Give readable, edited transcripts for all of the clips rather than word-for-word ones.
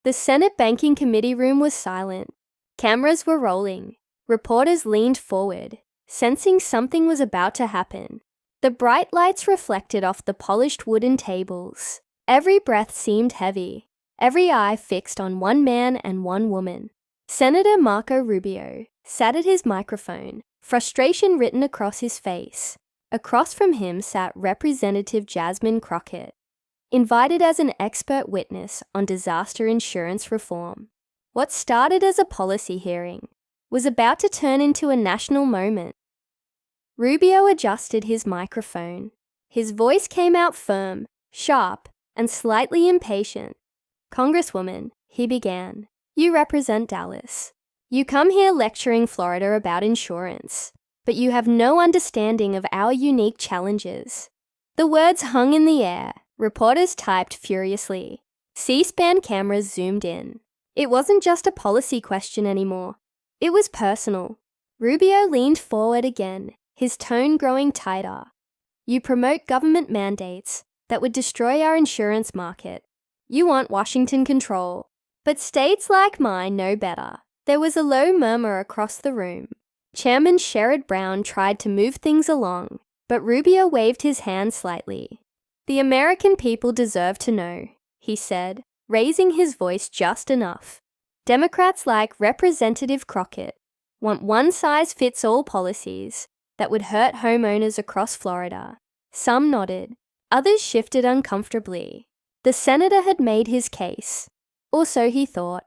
The Senate Banking Committee room was silent. Cameras were rolling. Reporters leaned forward, sensing something was about to happen. The bright lights reflected off the polished wooden tables. Every breath seemed heavy, every eye fixed on one man and one woman. Senator Marco Rubio sat at his microphone, frustration written across his face. Across from him sat Representative Jasmine Crockett, invited as an expert witness on disaster insurance reform. What started as a policy hearing was about to turn into a national moment. Rubio adjusted his microphone. His voice came out firm, sharp, and slightly impatient. "Congresswoman," he began, "you represent Dallas. You come here lecturing Florida about insurance, but you have no understanding of our unique challenges." The words hung in the air. Reporters typed furiously. C-SPAN cameras zoomed in. It wasn't just a policy question anymore. It was personal. Rubio leaned forward again, his tone growing tighter. "You promote government mandates that would destroy our insurance market. You want Washington control. But states like mine know better." There was a low murmur across the room. Chairman Sherrod Brown tried to move things along, but Rubio waved his hand slightly. "The American people deserve to know," he said, raising his voice just enough. "Democrats like Representative Crockett want one-size-fits-all policies that would hurt homeowners across Florida." Some nodded. Others shifted uncomfortably. The senator had made his case. Or so he thought.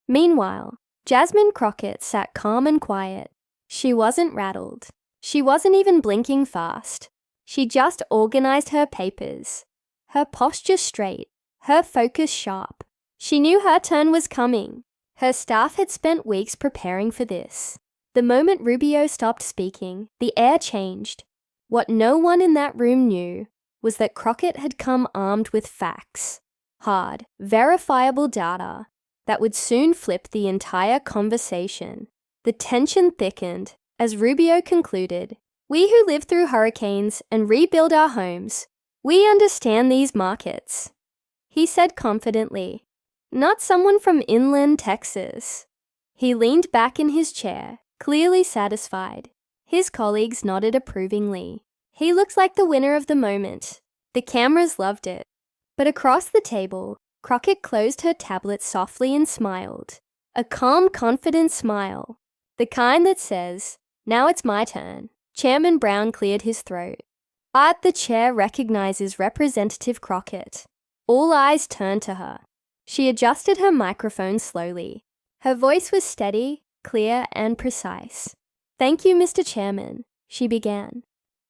Meanwhile, Jasmine Crockett sat calm and quiet. She wasn't rattled. She wasn't even blinking fast. She just organized her papers. Her posture straight, her focus sharp. She knew her turn was coming. Her staff had spent weeks preparing for this. The moment Rubio stopped speaking, the air changed. What no one in that room knew was that Crockett had come armed with facts, hard, verifiable data that would soon flip the entire conversation. The tension thickened as Rubio concluded, "We who live through hurricanes and rebuild our homes, we understand these markets," he said confidently. "Not someone from inland Texas." He leaned back in his chair, clearly satisfied. His colleagues nodded approvingly. He looked like the winner of the moment. The cameras loved it. But across the table, Crockett closed her tablet softly and smiled. A calm, confident smile. The kind that says, "Now it's my turn." Chairman Brown cleared his throat. The chair recognizes Representative Crockett. All eyes turned to her. She adjusted her microphone slowly. Her voice was steady, clear, and precise. "Thank you, Mr. Chairman," she began.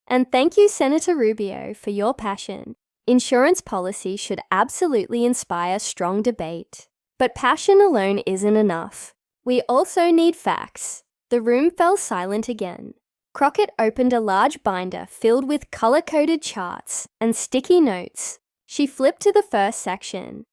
"And thank you, Senator Rubio, for your passion. Insurance policy should absolutely inspire strong debate. But passion alone isn't enough. We also need facts." The room fell silent again. Crockett opened a large binder filled with color-coded charts and sticky notes. She flipped to the first section.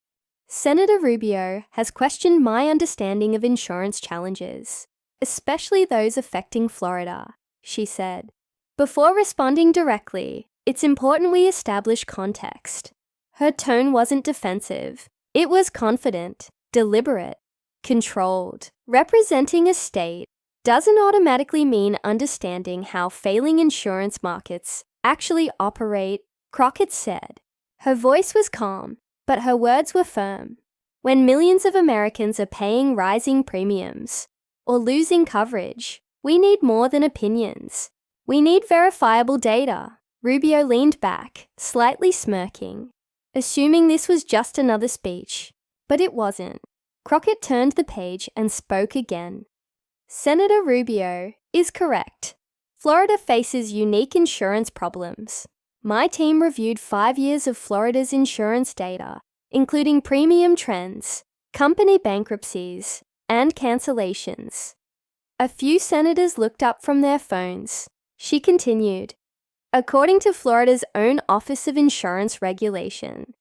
"Senator Rubio has questioned my understanding of insurance challenges, especially those affecting Florida," she said. "Before responding directly, it's important we establish context." Her tone wasn't defensive. It was confident, deliberate, controlled. Representing a state doesn't automatically mean understanding how failing insurance markets actually operate, Crockett said. Her voice was calm, but her words were firm. "When millions of Americans are paying rising premiums or losing coverage, we need more than opinions. We need verifiable data." Rubio leaned back, slightly smirking, assuming this was just another speech. But it wasn't. Crockett turned the page and spoke again. "Senator Rubio is correct. Florida faces unique insurance problems. My team reviewed 5 years of Florida's insurance data, including premium trends, company bankruptcies, and cancellations." A few senators looked up from their phones. She continued, "According to Florida's own Office of Insurance Regulation,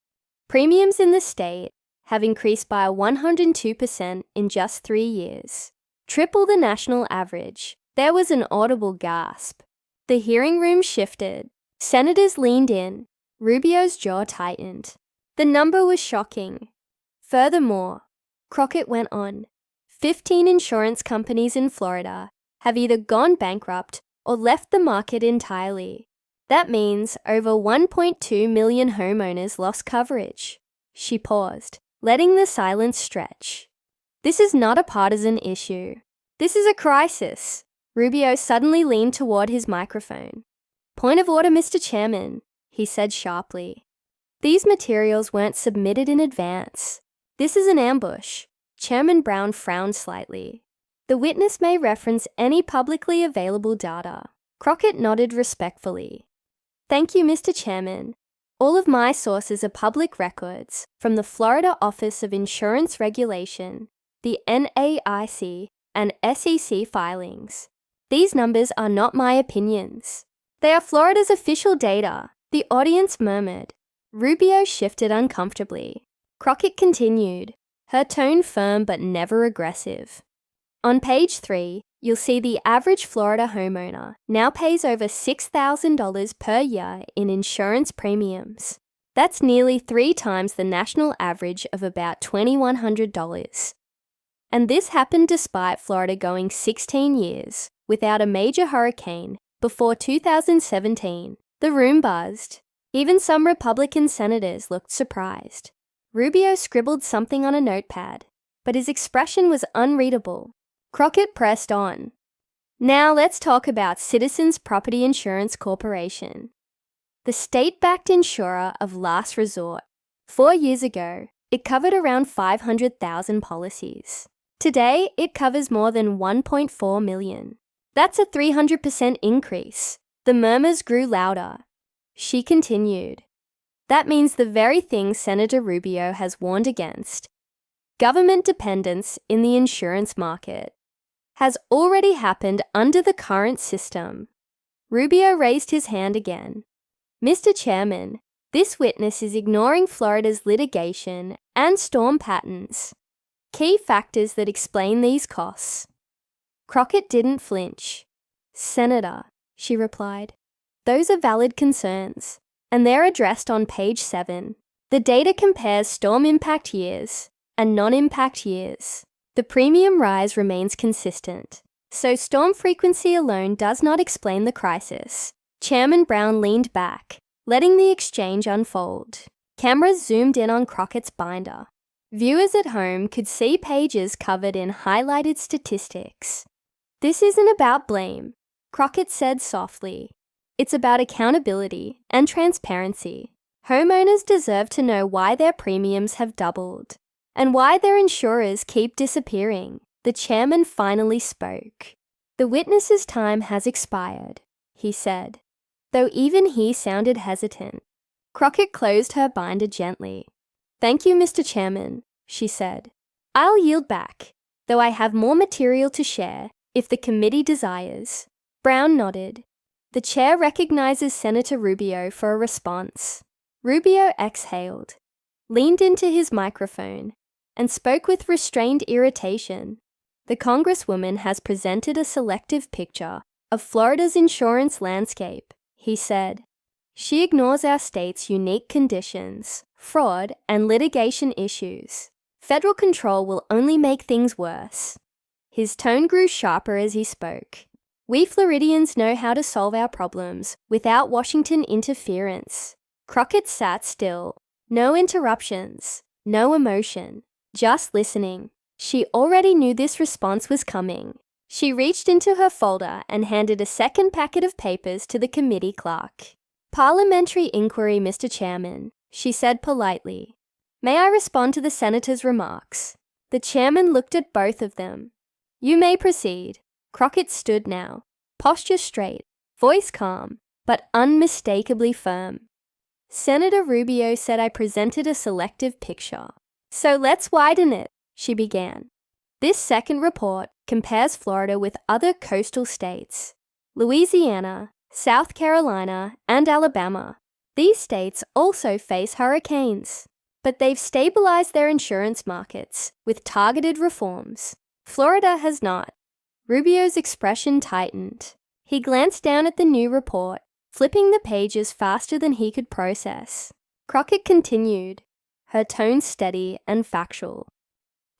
premiums in the state have increased by 102% in just 3 years, triple the national average." There was an audible gasp. The hearing room shifted. Senators leaned in. Rubio's jaw tightened. The number was shocking. Furthermore, Crockett went on. 15 insurance companies in Florida have either gone bankrupt or left the market entirely. That means over 1.2 million homeowners lost coverage. She paused, letting the silence stretch. This is not a partisan issue. This is a crisis. Rubio suddenly leaned toward his microphone. Point of order, Mr. Chairman, he said sharply. These materials weren't submitted in advance. This is an ambush. Chairman Brown frowned slightly. The witness may reference any publicly available data. Crockett nodded respectfully. Thank you, Mr. Chairman. All of my sources are public records from the Florida Office of Insurance Regulation, the NAIC, and SEC filings. These numbers are not my opinions. They are Florida's official data, the audience murmured. Rubio shifted uncomfortably. Crockett continued, her tone firm but never aggressive. On page 3, you'll see the average Florida homeowner now pays over $6,000 per year in insurance premiums. That's nearly 3 times the national average of about $2,100. And this happened despite Florida going 16 years without a major hurricane before 2017. The room buzzed. Even some Republican senators looked surprised. Rubio scribbled something on a notepad, but his expression was unreadable. Crockett pressed on. Now let's talk about Citizens Property Insurance Corporation, the state-backed insurer of last resort. 4 years ago, it covered around 500,000 policies. Today, it covers more than 1.4 million. That's a 300% increase. The murmurs grew louder. She continued. That means the very thing Senator Rubio has warned against, government dependence in the insurance market, has already happened under the current system. Rubio raised his hand again. Mr. Chairman, this witness is ignoring Florida's litigation and storm patterns, key factors that explain these costs. Crockett didn't flinch. Senator, she replied, those are valid concerns, and they're addressed on page 7. The data compares storm impact years and non-impact years. The premium rise remains consistent, so storm frequency alone does not explain the crisis. Chairman Brown leaned back, letting the exchange unfold. Cameras zoomed in on Crockett's binder. Viewers at home could see pages covered in highlighted statistics. This isn't about blame, Crockett said softly. It's about accountability and transparency. Homeowners deserve to know why their premiums have doubled and why their insurers keep disappearing. The chairman finally spoke. The witness's time has expired, he said, though even he sounded hesitant. Crockett closed her binder gently. Thank you, Mr. Chairman, she said. I'll yield back, though I have more material to share if the committee desires. Brown nodded. The chair recognizes Senator Rubio for a response. Rubio exhaled, leaned into his microphone, and spoke with restrained irritation. The Congresswoman has presented a selective picture of Florida's insurance landscape, he said. She ignores our state's unique conditions, fraud, and litigation issues. Federal control will only make things worse. His tone grew sharper as he spoke. We Floridians know how to solve our problems without Washington interference. Crockett sat still. No interruptions, no emotion, just listening. She already knew this response was coming. She reached into her folder and handed a second packet of papers to the committee clerk. Parliamentary inquiry, Mr. Chairman, she said politely. May I respond to the senator's remarks? The chairman looked at both of them. You may proceed. Crockett stood now, posture straight, voice calm, but unmistakably firm. Senator Rubio said I presented a selective picture. So let's widen it, she began. This second report compares Florida with other coastal states, Louisiana, South Carolina, and Alabama. These states also face hurricanes, but they've stabilized their insurance markets with targeted reforms. Florida has not. Rubio's expression tightened. He glanced down at the new report, flipping the pages faster than he could process. Crockett continued, her tone steady and factual.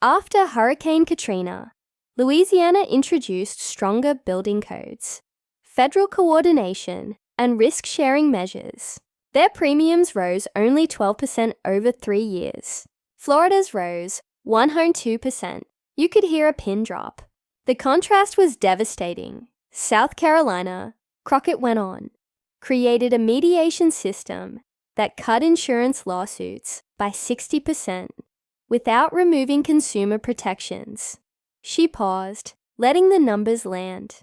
After Hurricane Katrina, Louisiana introduced stronger building codes, federal coordination, and risk-sharing measures. Their premiums rose only 12% over 3 years. Florida's rose 102%. You could hear a pin drop. The contrast was devastating. South Carolina, Crockett went on, created a mediation system that cut insurance lawsuits by 60% without removing consumer protections. She paused, letting the numbers land.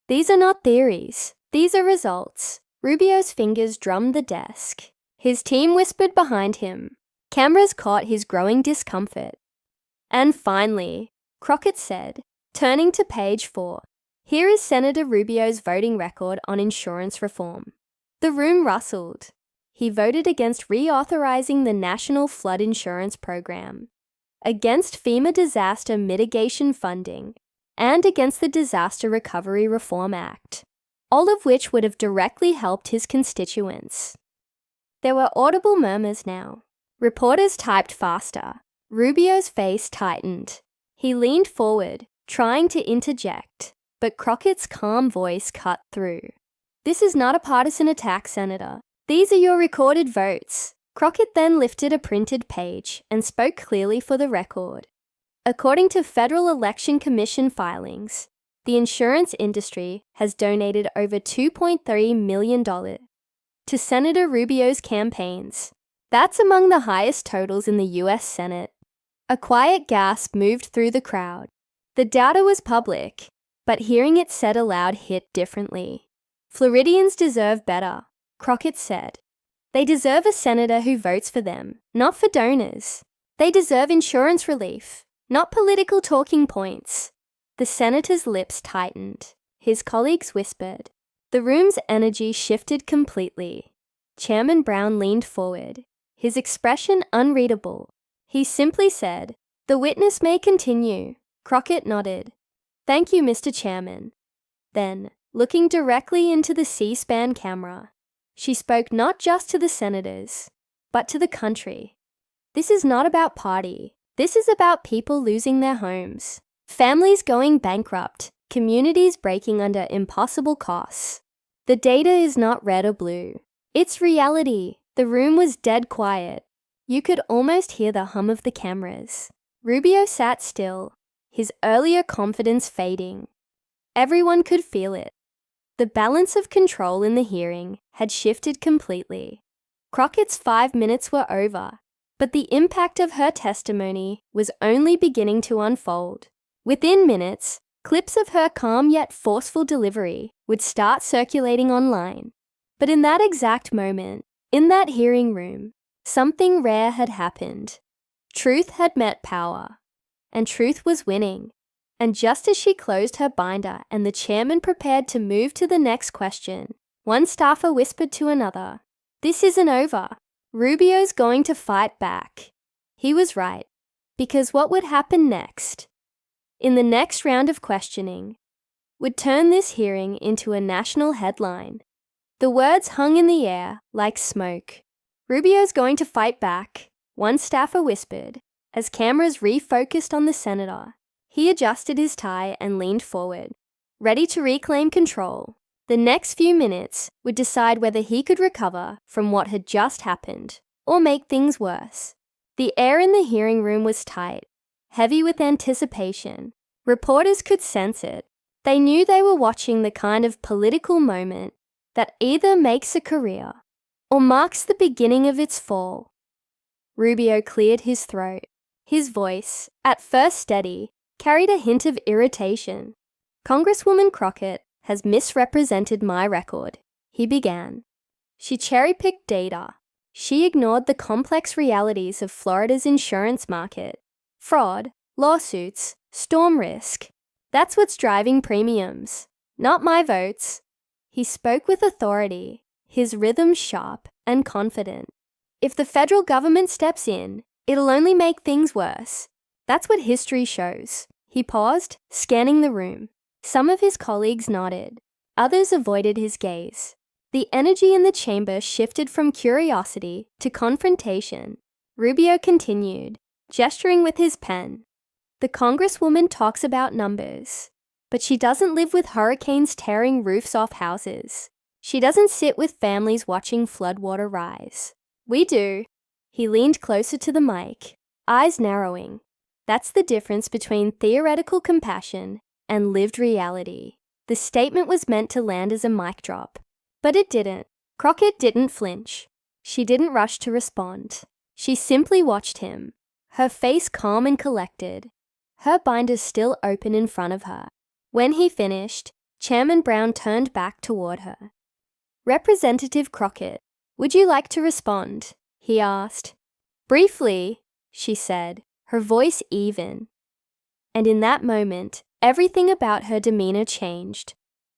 These are not theories. These are results. Rubio's fingers drummed the desk. His team whispered behind him. Cameras caught his growing discomfort. And finally, Crockett said, turning to page 4, "Here is Senator Rubio's voting record on insurance reform." The room rustled. He voted against reauthorizing the National Flood Insurance Program, against FEMA disaster mitigation funding, and against the Disaster Recovery Reform Act, all of which would have directly helped his constituents. There were audible murmurs now. Reporters typed faster. Rubio's face tightened. He leaned forward, trying to interject, but Crockett's calm voice cut through. "This is not a partisan attack, Senator. These are your recorded votes." Crockett then lifted a printed page and spoke clearly for the record. According to Federal Election Commission filings, the insurance industry has donated over $2.3 million to Senator Rubio's campaigns. That's among the highest totals in the U.S. Senate. A quiet gasp moved through the crowd. The data was public, but hearing it said aloud hit differently. "Floridians deserve better," Crockett said. "They deserve a senator who votes for them, not for donors. They deserve insurance relief, not political talking points." The senator's lips tightened. His colleagues whispered. The room's energy shifted completely. Chairman Brown leaned forward, his expression unreadable. He simply said, "The witness may continue." Crockett nodded. "Thank you, Mr. Chairman." Then, looking directly into the C-SPAN camera, she spoke not just to the senators, but to the country. "This is not about party. This is about people losing their homes, families going bankrupt, communities breaking under impossible costs. The data is not red or blue. It's reality." The room was dead quiet. You could almost hear the hum of the cameras. Rubio sat still, his earlier confidence fading. Everyone could feel it. The balance of control in the hearing had shifted completely. Crockett's 5 minutes were over, but the impact of her testimony was only beginning to unfold. Within minutes, clips of her calm yet forceful delivery would start circulating online. But in that exact moment, in that hearing room, something rare had happened. Truth had met power, and truth was winning. And just as she closed her binder and the chairman prepared to move to the next question, one staffer whispered to another, "This isn't over. Rubio's going to fight back." He was right, because what would happen next, in the next round of questioning, would turn this hearing into a national headline. The words hung in the air like smoke. "Rubio's going to fight back," one staffer whispered, as cameras refocused on the senator. He adjusted his tie and leaned forward, ready to reclaim control. The next few minutes would decide whether he could recover from what had just happened or make things worse. The air in the hearing room was tight, heavy with anticipation. Reporters could sense it. They knew they were watching the kind of political moment that either makes a career or marks the beginning of its fall. Rubio cleared his throat. His voice, at first steady, carried a hint of irritation. "Congresswoman Crockett has misrepresented my record," he began. She cherry-picked data. She ignored the complex realities of Florida's insurance market. Fraud, lawsuits, storm risk. That's what's driving premiums, not my votes. He spoke with authority, his rhythm sharp and confident. "If the federal government steps in, it'll only make things worse. That's what history shows." He paused, scanning the room. Some of his colleagues nodded. Others avoided his gaze. The energy in the chamber shifted from curiosity to confrontation. Rubio continued, gesturing with his pen. The Congresswoman talks about numbers, but she doesn't live with hurricanes tearing roofs off houses. She doesn't sit with families watching floodwater rise. We do. He leaned closer to the mic, eyes narrowing. That's the difference between theoretical compassion and lived reality. The statement was meant to land as a mic drop, but it didn't. Crockett didn't flinch. She didn't rush to respond. She simply watched him, her face calm and collected, her binder still open in front of her. When he finished, Chairman Brown turned back toward her. "Representative Crockett, would you like to respond?" he asked. "Briefly," she said, her voice even. And in that moment, everything about her demeanor changed.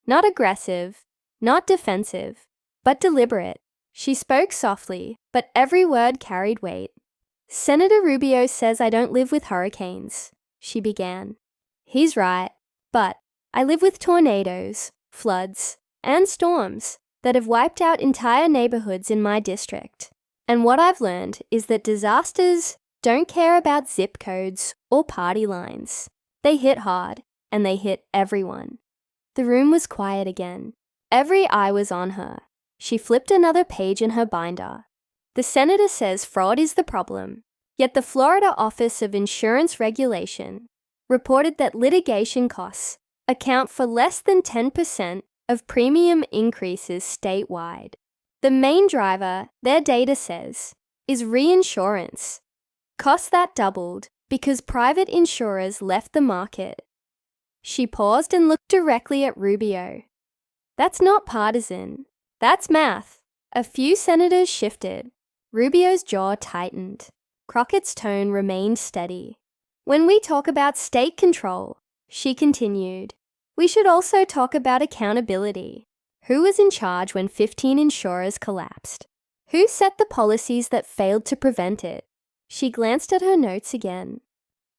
Not aggressive, not defensive, but deliberate. She spoke softly, but every word carried weight. "Senator Rubio says I don't live with hurricanes," she began. "He's right, but I live with tornadoes, floods, and storms that have wiped out entire neighborhoods in my district. And what I've learned is that disasters don't care about zip codes or party lines. They hit hard, and they hit everyone." The room was quiet again. Every eye was on her. She flipped another page in her binder. "The senator says fraud is the problem, yet the Florida Office of Insurance Regulation reported that litigation costs account for less than 10% of premium increases statewide. The main driver, their data says, is reinsurance. Costs that doubled because private insurers left the market." She paused and looked directly at Rubio. "That's not partisan. That's math." A few senators shifted. Rubio's jaw tightened. Crockett's tone remained steady. "When we talk about state control," she continued, "we should also talk about accountability. Who was in charge when 15 insurers collapsed? Who set the policies that failed to prevent it?" She glanced at her notes again.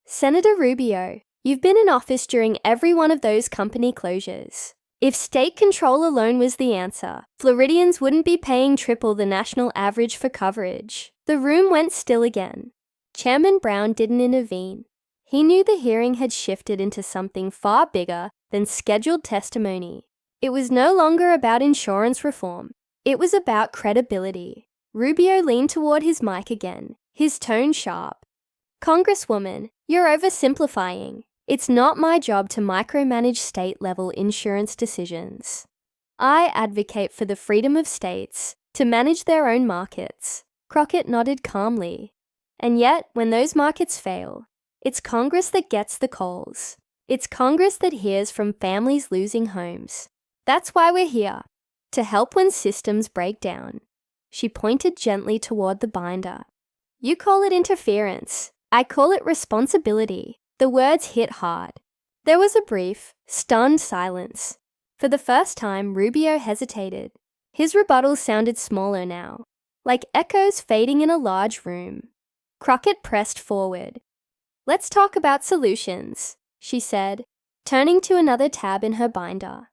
"Senator Rubio, you've been in office during every one of those company closures. If state control alone was the answer, Floridians wouldn't be paying triple the national average for coverage." The room went still again. Chairman Brown didn't intervene. He knew the hearing had shifted into something far bigger than scheduled testimony. It was no longer about insurance reform. It was about credibility. Rubio leaned toward his mic again, his tone sharp. "Congresswoman, you're oversimplifying. It's not my job to micromanage state-level insurance decisions. I advocate for the freedom of states to manage their own markets." Crockett nodded calmly. "And yet, when those markets fail, it's Congress that gets the calls. It's Congress that hears from families losing homes. That's why we're here, to help when systems break down." She pointed gently toward the binder. "You call it interference. I call it responsibility." The words hit hard. There was a brief, stunned silence. For the first time, Rubio hesitated. His rebuttal sounded smaller now, like echoes fading in a large room. Crockett pressed forward. "Let's talk about solutions," she said, turning to another tab in her binder.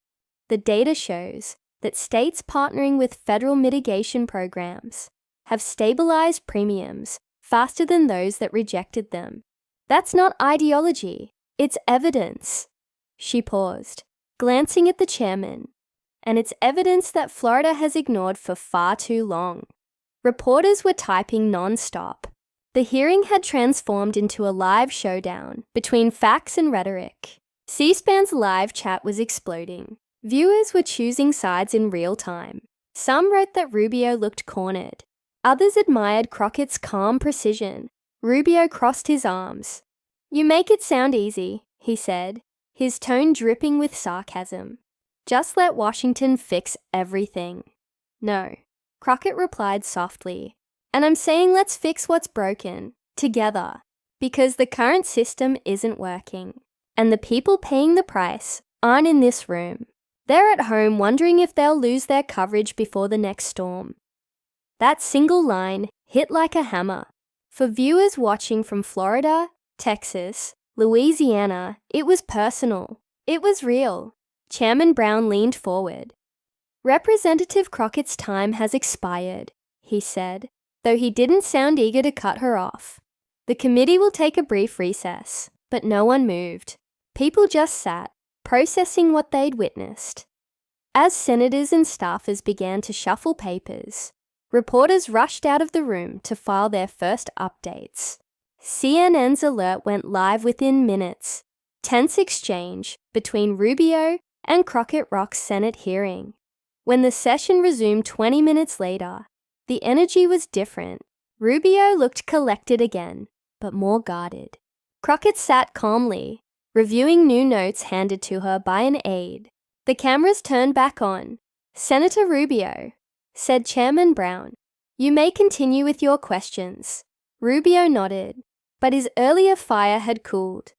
"The data shows that states partnering with federal mitigation programs have stabilized premiums faster than those that rejected them. That's not ideology, it's evidence." She paused, glancing at the chairman. "And it's evidence that Florida has ignored for far too long." Reporters were typing non-stop. The hearing had transformed into a live showdown between facts and rhetoric. C-SPAN's live chat was exploding. Viewers were choosing sides in real time. Some wrote that Rubio looked cornered. Others admired Crockett's calm precision. Rubio crossed his arms. "You make it sound easy," he said, his tone dripping with sarcasm. "Just let Washington fix everything." "No," Crockett replied softly. "And I'm saying let's fix what's broken, together, because the current system isn't working. And the people paying the price aren't in this room. They're at home wondering if they'll lose their coverage before the next storm." That single line hit like a hammer. For viewers watching from Florida, Texas, Louisiana, it was personal. It was real. Chairman Brown leaned forward. "Representative Crockett's time has expired," he said, though he didn't sound eager to cut her off. "The committee will take a brief recess. but no one moved. People just sat, processing what they'd witnessed. As senators and staffers began to shuffle papers, reporters rushed out of the room to file their first updates. CNN's alert went live within minutes. Tense exchange between Rubio and Crockett Rock's Senate hearing. When the session resumed 20 minutes later, the energy was different. Rubio looked collected again, but more guarded. Crockett sat calmly, reviewing new notes handed to her by an aide. The cameras turned back on. "Senator Rubio," said Chairman Brown, "you may continue with your questions." Rubio nodded, but his earlier fire had cooled.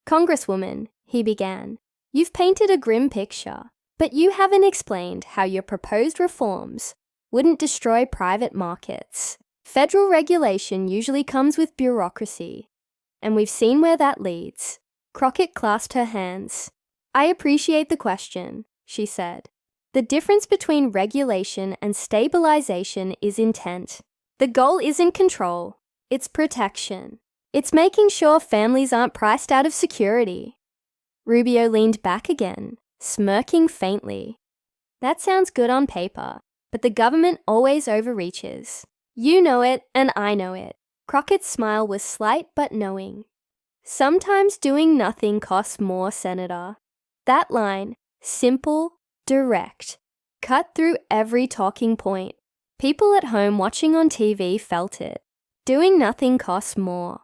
"Congresswoman," he began, "you've painted a grim picture, but you haven't explained how your proposed reforms wouldn't destroy private markets. Federal regulation usually comes with bureaucracy, and we've seen where that leads." Crockett clasped her hands. "I appreciate the question," she said. "The difference between regulation and stabilization is intent. The goal isn't control, it's protection. It's making sure families aren't priced out of security." Rubio leaned back again, smirking faintly. "That sounds good on paper, but the government always overreaches. You know it, and I know it." Crockett's smile was slight but knowing. "Sometimes doing nothing costs more, Senator." That line, simple, direct, cut through every talking point. People at home watching on TV felt it. Doing nothing costs more.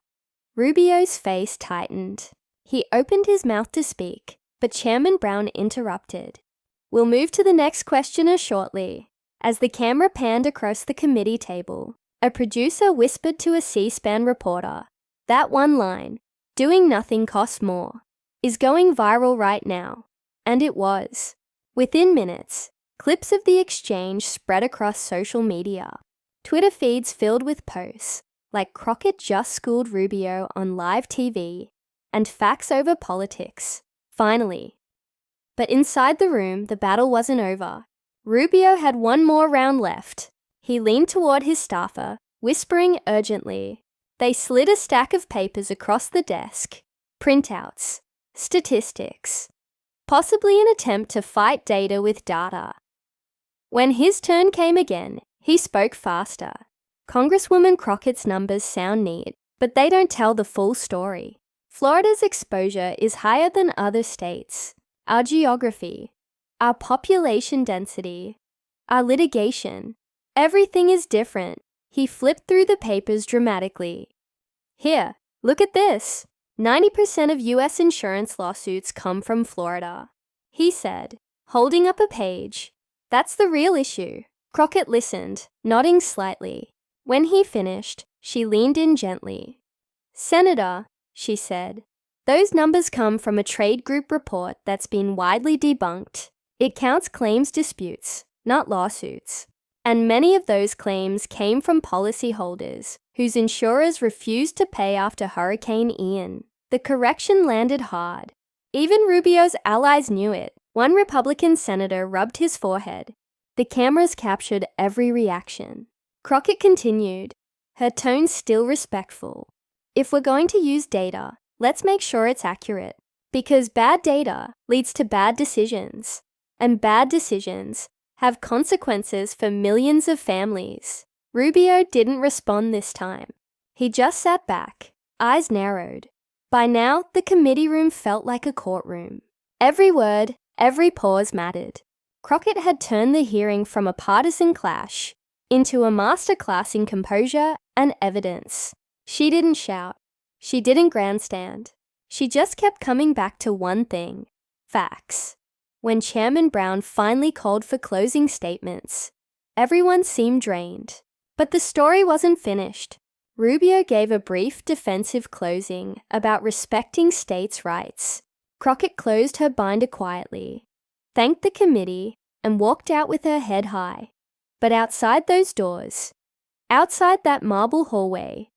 Rubio's face tightened. He opened his mouth to speak, but Chairman Brown interrupted. "We'll move to the next questioner shortly." As the camera panned across the committee table, a producer whispered to a C-SPAN reporter, "That one line, 'Doing nothing costs more,' is going viral right now." And it was. Within minutes, clips of the exchange spread across social media. Twitter feeds filled with posts like "Crockett just schooled Rubio on live TV" and "Facts over politics." Finally. But inside the room, the battle wasn't over. Rubio had one more round left. He leaned toward his staffer, whispering urgently. They slid a stack of papers across the desk. Printouts. Statistics. Possibly an attempt to fight data with data. When his turn came again, he spoke faster. "Congresswoman Crockett's numbers sound neat, but they don't tell the full story. Florida's exposure is higher than other states. Our geography, our population density, our litigation, everything is different." He flipped through the papers dramatically. "Here, look at this. 90% of U.S. insurance lawsuits come from Florida," he said, holding up a page. "That's the real issue." Crockett listened, nodding slightly. When he finished, she leaned in gently. "Senator," she said, "those numbers come from a trade group report that's been widely debunked. It counts claims disputes, not lawsuits. And many of those claims came from policyholders whose insurers refused to pay after Hurricane Ian. The correction landed hard. Even Rubio's allies knew it. One Republican senator rubbed his forehead. The cameras captured every reaction. Crockett continued, her tone still respectful. "If we're going to use data, let's make sure it's accurate. Because bad data leads to bad decisions. And bad decisions have consequences for millions of families." Rubio didn't respond this time. He just sat back, eyes narrowed. By now, the committee room felt like a courtroom. Every word, every pause mattered. Crockett had turned the hearing from a partisan clash into a masterclass in composure and evidence. She didn't shout. She didn't grandstand. She just kept coming back to one thing: facts. When Chairman Brown finally called for closing statements, everyone seemed drained. But the story wasn't finished. Rubio gave a brief defensive closing about respecting states' rights. Crockett closed her binder quietly, thanked the committee, and walked out with her head high. But outside those doors, outside that marble hallway,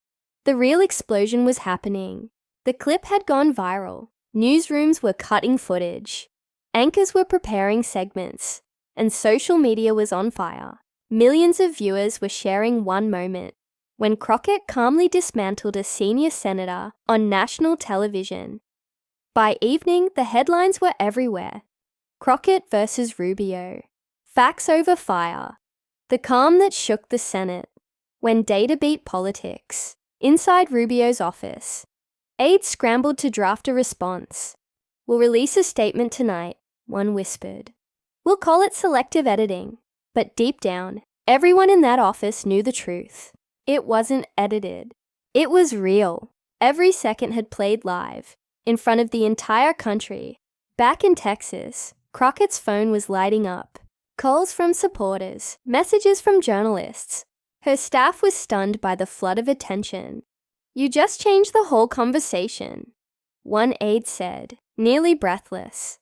the real explosion was happening. The clip had gone viral. Newsrooms were cutting footage. Anchors were preparing segments, and social media was on fire. Millions of viewers were sharing one moment. when Crockett calmly dismantled a senior senator on national television. By evening, the headlines were everywhere. Crockett versus Rubio. Facts over fire. The calm that shook the Senate. When data beat politics. Inside Rubio's office. Aides scrambled to draft a response. "We'll release a statement tonight," one whispered. "We'll call it selective editing." But deep down, everyone in that office knew the truth. It wasn't edited. It was real. Every second had played live, in front of the entire country. Back in Texas, Crockett's phone was lighting up. Calls from supporters, messages from journalists. Her staff was stunned by the flood of attention. "You just changed the whole conversation," one aide said, nearly breathless.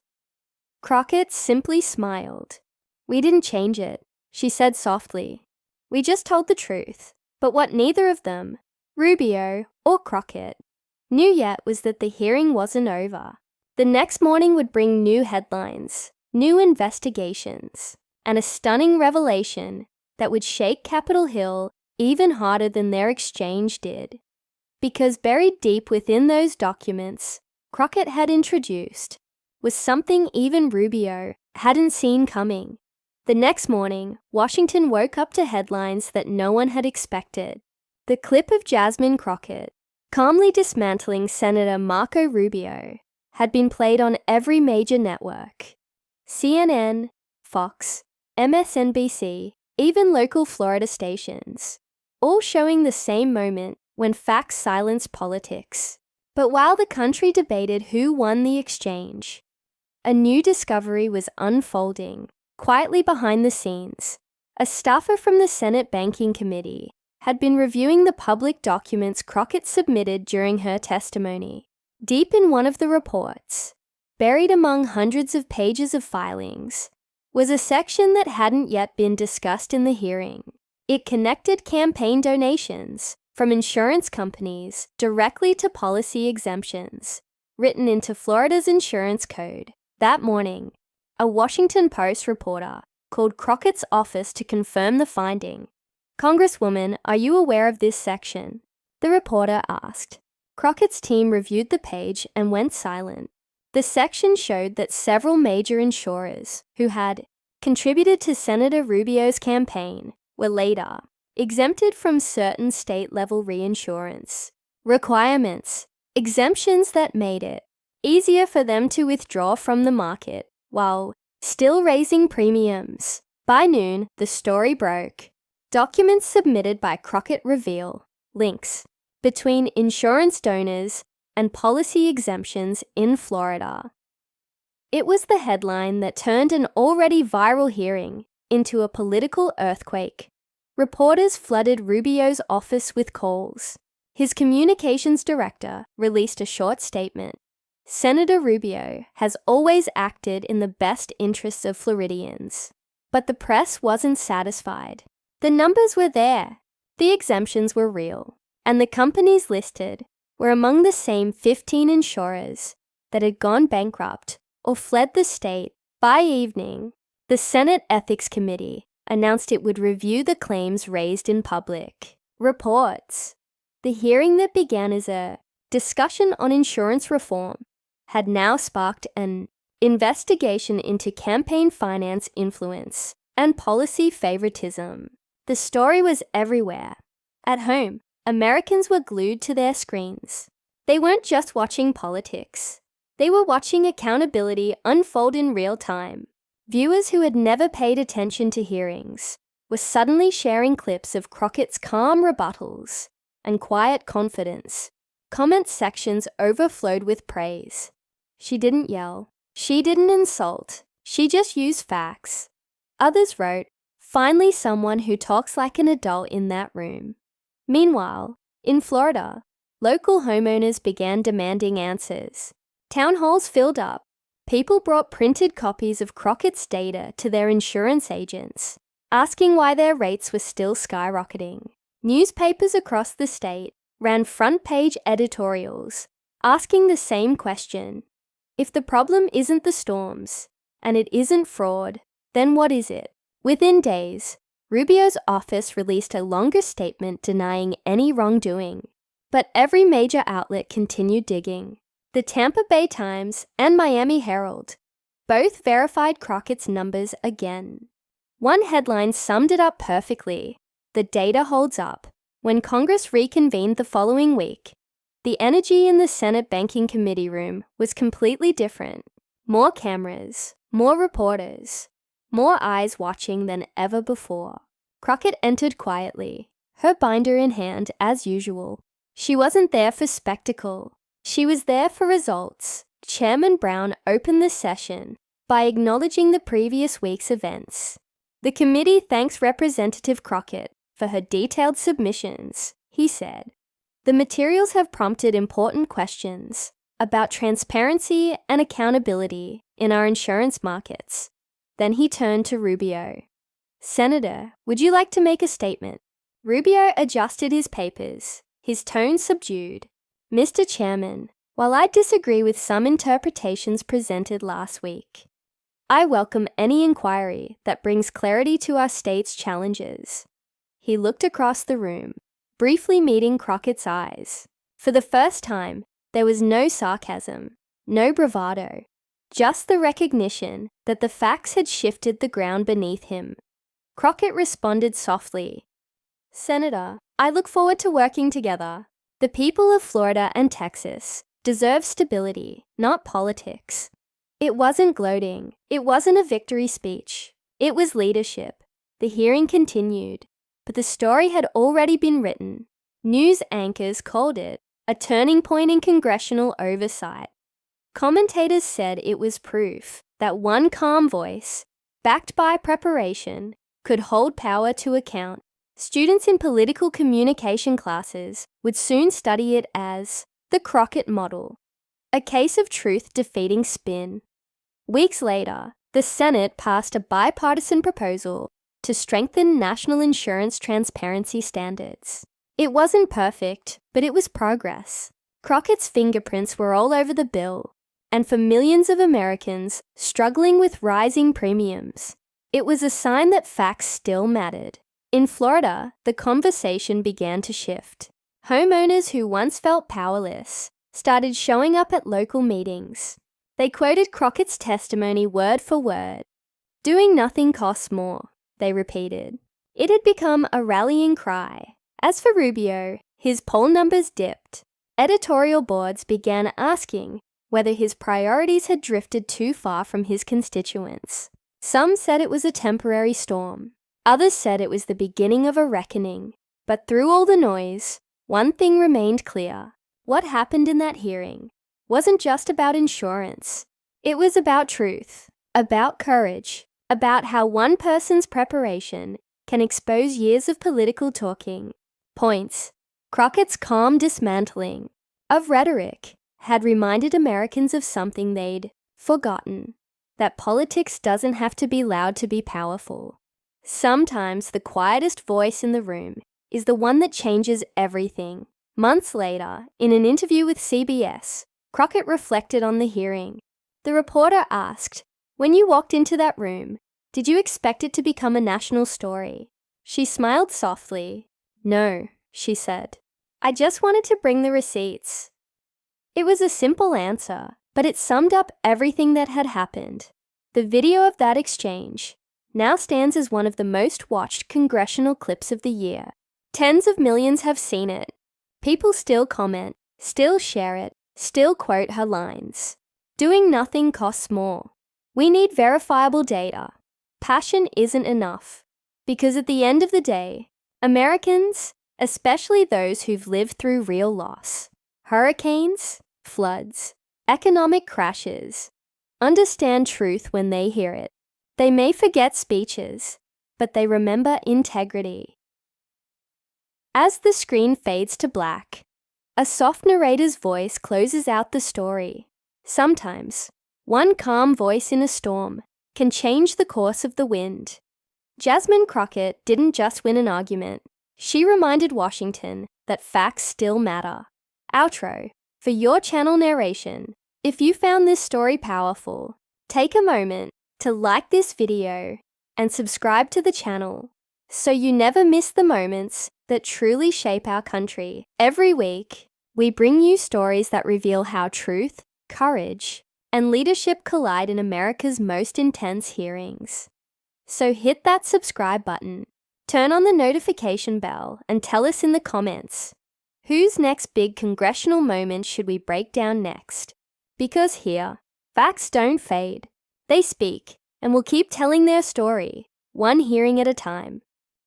Crockett simply smiled. "We didn't change it," she said softly. "We just told the truth." But what neither of them, Rubio or Crockett, knew yet was that the hearing wasn't over. The next morning would bring new headlines, new investigations, and a stunning revelation that would shake Capitol Hill even harder than their exchange did. Because buried deep within those documents, Crockett had introduced, was something even Rubio hadn't seen coming. The next morning, Washington woke up to headlines that no one had expected. The clip of Jasmine Crockett, calmly dismantling Senator Marco Rubio, had been played on every major network. CNN, Fox, MSNBC, even local Florida stations, all showing the same moment when facts silenced politics. But while the country debated who won the exchange, a new discovery was unfolding. Quietly behind the scenes, a staffer from the Senate Banking Committee had been reviewing the public documents Crockett submitted during her testimony. Deep in one of the reports, buried among hundreds of pages of filings, was a section that hadn't yet been discussed in the hearing. It connected campaign donations from insurance companies directly to policy exemptions, written into Florida's insurance code. That morning, a Washington Post reporter called Crockett's office to confirm the finding. "Congresswoman, are you aware of this section?" the reporter asked. Crockett's team reviewed the page and went silent. The section showed that several major insurers who had contributed to Senator Rubio's campaign were later exempted from certain state-level reinsurance requirements, exemptions that made it easier for them to withdraw from the market while still raising premiums. By noon, the story broke. Documents submitted by Crockett reveal links between insurance donors and policy exemptions in Florida. It was the headline that turned an already viral hearing into a political earthquake. Reporters flooded Rubio's office with calls. His communications director released a short statement. "Senator Rubio has always acted in the best interests of Floridians." But the press wasn't satisfied. The numbers were there. The exemptions were real. And the companies listed were among the same 15 insurers that had gone bankrupt or fled the state. By evening, the Senate Ethics Committee announced it would review the claims raised in public. Reports. The hearing that began as a discussion on insurance reform had now sparked an investigation into campaign finance influence and policy favoritism. The story was everywhere. At home, Americans were glued to their screens. They weren't just watching politics. They were watching accountability unfold in real time. Viewers who had never paid attention to hearings were suddenly sharing clips of Crockett's calm rebuttals and quiet confidence. Comment sections overflowed with praise. She didn't yell. She didn't insult. She just used facts. Others wrote, "Finally someone who talks like an adult in that room." Meanwhile, in Florida, local homeowners began demanding answers. Town halls filled up. People brought printed copies of Crockett's data to their insurance agents, asking why their rates were still skyrocketing. Newspapers across the state ran front-page editorials asking the same question. If the problem isn't the storms, and it isn't fraud, then what is it? Within days, Rubio's office released a longer statement denying any wrongdoing, but every major outlet continued digging. The Tampa Bay Times and Miami Herald both verified Crockett's numbers again. One headline summed it up perfectly: "The data holds up." When Congress reconvened the following week, the energy in the Senate Banking Committee room was completely different. More cameras, more reporters, more eyes watching than ever before. Crockett entered quietly, her binder in hand as usual. She wasn't there for spectacle. She was there for results. Chairman Brown opened the session by acknowledging the previous week's events. "The committee thanks Representative Crockett for her detailed submissions," he said. "The materials have prompted important questions about transparency and accountability in our insurance markets." Then he turned to Rubio. "Senator, would you like to make a statement?" Rubio adjusted his papers, his tone subdued. "Mr. Chairman, while I disagree with some interpretations presented last week, I welcome any inquiry that brings clarity to our state's challenges." He looked across the room, briefly meeting Crockett's eyes. For the first time, there was no sarcasm, no bravado, just the recognition that the facts had shifted the ground beneath him. Crockett responded softly, "Senator, I look forward to working together. The people of Florida and Texas deserve stability, not politics." It wasn't gloating. It wasn't a victory speech. It was leadership. The hearing continued, but the story had already been written. News anchors called it a turning point in congressional oversight. Commentators said it was proof that one calm voice, backed by preparation, could hold power to account. Students in political communication classes would soon study it as the Crockett model, a case of truth defeating spin. Weeks later, the Senate passed a bipartisan proposal to strengthen national insurance transparency standards. It wasn't perfect, but it was progress. Crockett's fingerprints were all over the bill, and for millions of Americans struggling with rising premiums, it was a sign that facts still mattered. In Florida, the conversation began to shift. Homeowners who once felt powerless started showing up at local meetings. They quoted Crockett's testimony word for word. "Doing nothing costs more," they repeated. It had become a rallying cry. As for Rubio, his poll numbers dipped. Editorial boards began asking whether his priorities had drifted too far from his constituents. Some said it was a temporary storm. Others said it was the beginning of a reckoning. But through all the noise, one thing remained clear. What happened in that hearing wasn't just about insurance. It was about truth, about courage, about how one person's preparation can expose years of political talking points. Crockett's calm dismantling of rhetoric had reminded Americans of something they'd forgotten: that politics doesn't have to be loud to be powerful. Sometimes the quietest voice in the room is the one that changes everything. Months later, in an interview with CBS, Crockett reflected on the hearing. The reporter asked, "When you walked into that room, did you expect it to become a national story?" She smiled softly. "No," she said. "I just wanted to bring the receipts." It was a simple answer, but it summed up everything that had happened. The video of that exchange now stands as one of the most watched congressional clips of the year. Tens of millions have seen it. People still comment, still share it, still quote her lines. Doing nothing costs more. We need verifiable data. Passion isn't enough, because at the end of the day, Americans, especially those who've lived through real loss, hurricanes, floods, economic crashes, understand truth when they hear it. They may forget speeches, but they remember integrity. As the screen fades to black, a soft narrator's voice closes out the story. Sometimes, one calm voice in a storm can change the course of the wind. Jasmine Crockett didn't just win an argument. She reminded Washington that facts still matter. Outro. For your channel narration, if you found this story powerful, take a moment to like this video and subscribe to the channel. so you never miss the moments that truly shape our country. Every week, we bring you stories that reveal how truth, courage, and leadership collide in America's most intense hearings. So hit that subscribe button, turn on the notification bell, and tell us in the comments, whose next big congressional moment should we break down next? Because here, facts don't fade. They speak, and will keep telling their story, one hearing at a time.